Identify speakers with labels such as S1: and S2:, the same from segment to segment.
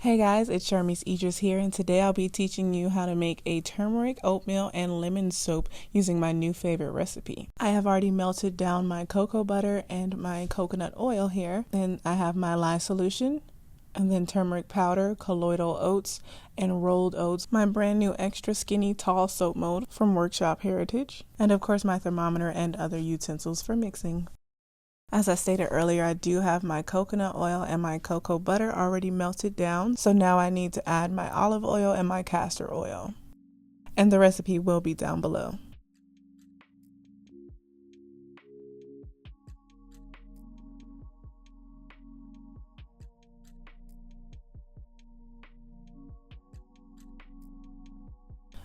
S1: Hey guys, it's Sharmise Idris here, and today I'll be teaching you how to make a turmeric, oatmeal, and lemon soap using my new favorite recipe. I have already melted down my cocoa butter and my coconut oil here. Then I have my Lye Solution, and then turmeric powder, colloidal oats, and rolled oats, my brand new extra skinny tall soap mold from Workshop Heritage, and of course my thermometer and other utensils for mixing. As I stated earlier, I do have my coconut oil and my cocoa butter already melted down, so now I need to add my olive oil and my castor oil. And the recipe will be down below.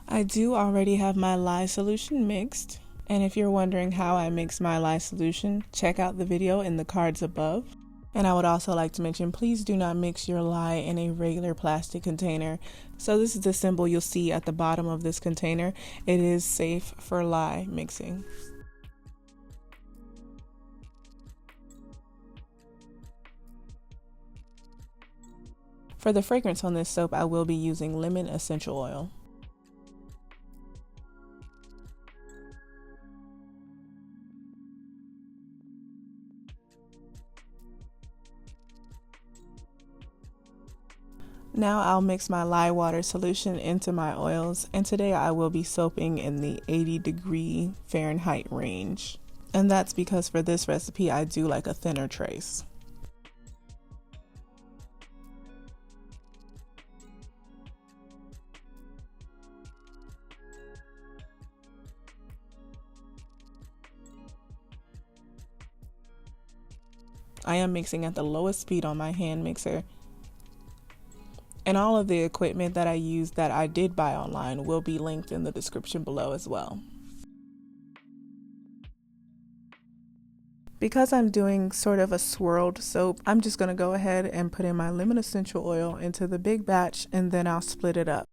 S1: I do already have my lye solution mixed. And if you're wondering how I mix my lye solution, check out the video in the cards above. And I would also like to mention, please do not mix your lye in a regular plastic container. So this is the symbol you'll see at the bottom of this container. It is safe for lye mixing. For the fragrance on this soap, I will be using lemon essential oil. Now I'll mix my lye water solution into my oils, and today I will be soaping in the 80-degree Fahrenheit range. And that's because for this recipe I do like a thinner trace. I am mixing at the lowest speed on my hand mixer. And all of the equipment that I used that I did buy online will be linked in the description below as well. Because I'm doing sort of a swirled soap, I'm just going to go ahead and put in my lemon essential oil into the big batch, and then I'll split it up.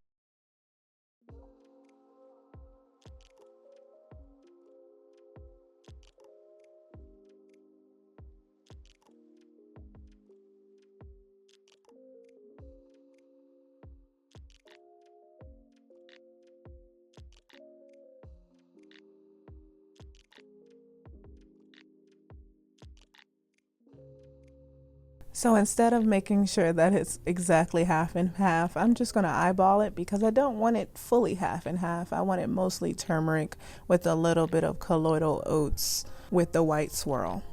S1: So instead of making sure that it's exactly half and half, I'm just going to eyeball it because I don't want it fully half and half. I want it mostly turmeric with a little bit of colloidal oats with the white swirl.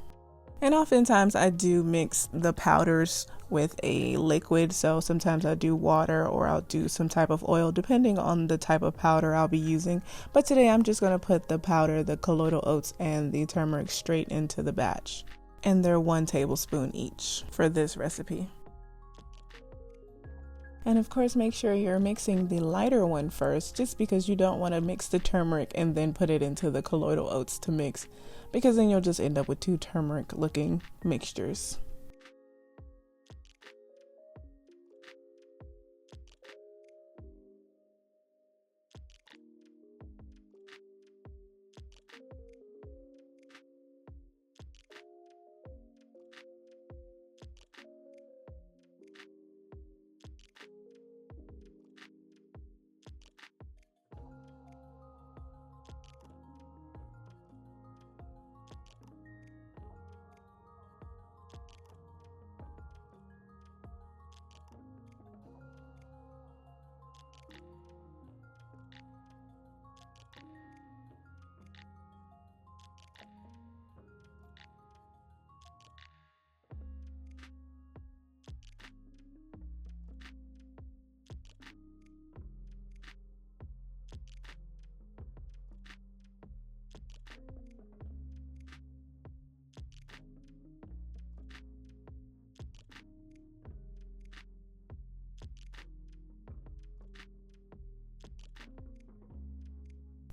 S1: And oftentimes I do mix the powders with a liquid, so sometimes I do water or I'll do some type of oil depending on the type of powder I'll be using. But today I'm just going to put the powder, the colloidal oats, and the turmeric straight into the batch. And they're 1 tablespoon each for this recipe. And of course, make sure you're mixing the lighter one first, just because you don't want to mix the turmeric and then put it into the colloidal oats to mix, because then you'll just end up with 2 turmeric looking mixtures.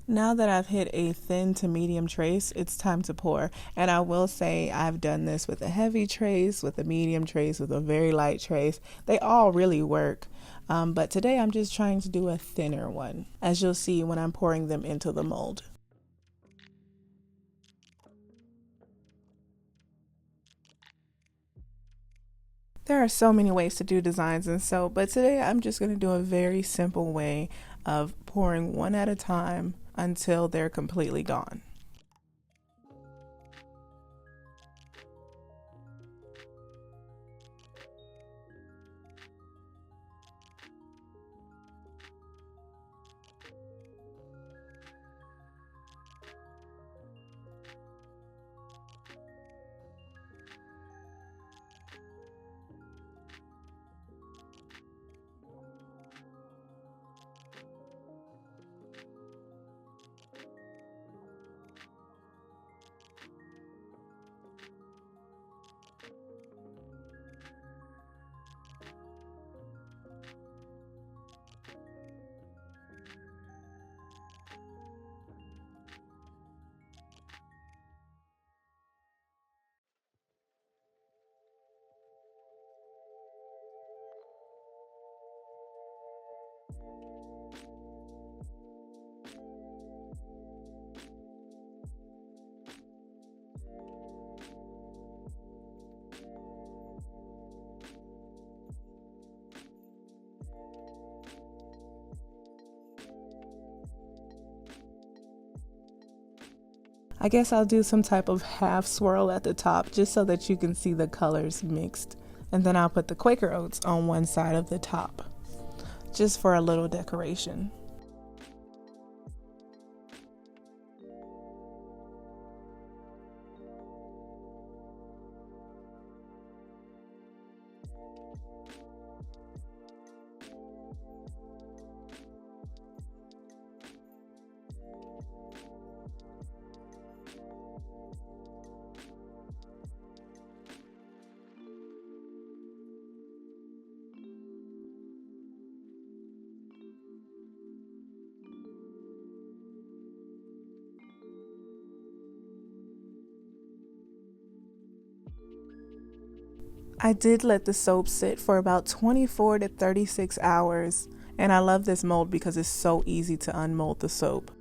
S1: Now that I've hit a thin to medium trace, it's time to pour. And I will say I've done this with a heavy trace, with a medium trace, with a very light trace. They all really work. But today I'm just trying to do a thinner one, as you'll see when I'm pouring them into the mold. There are so many ways to do designs in soap, but today I'm just going to do a very simple way of pouring one at a time until they're completely gone. I guess I'll do some type of half swirl at the top just so that you can see the colors mixed. And then I'll put the Quaker Oats on one side of the top, just for a little decoration. I did let the soap sit for about 24 to 36 hours, and I love this mold because it's so easy to unmold the soap.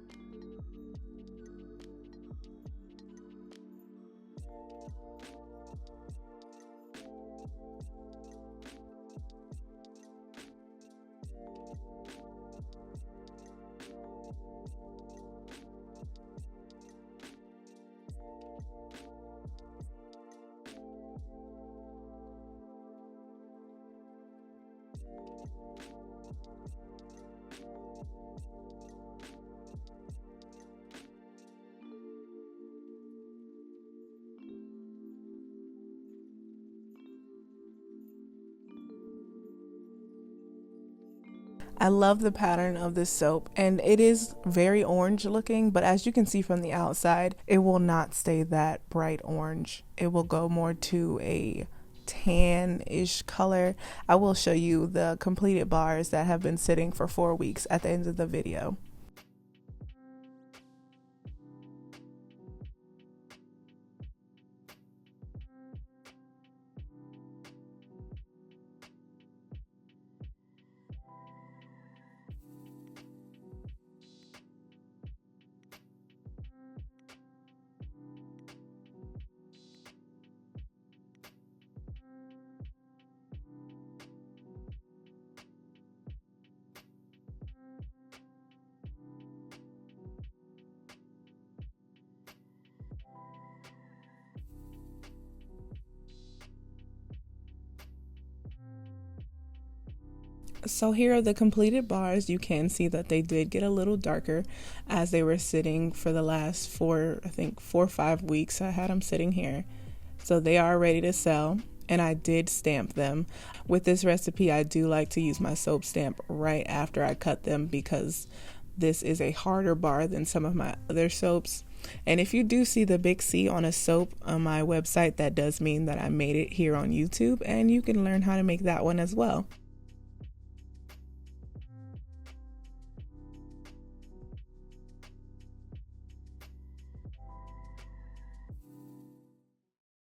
S1: I love the pattern of this soap, and it is very orange looking, but as you can see from the outside, it will not stay that bright orange. It will go more to a tan-ish color. I will show you the completed bars that have been sitting for 4 weeks at the end of the video. So here are the completed bars. You can see that they did get a little darker as they were sitting for the last 4 or 5 weeks. I had them sitting here. So they are ready to sell, and I did stamp them. With this recipe, I do like to use my soap stamp right after I cut them because this is a harder bar than some of my other soaps. And if you do see the big C on a soap on my website, that does mean that I made it here on YouTube, and you can learn how to make that one as well.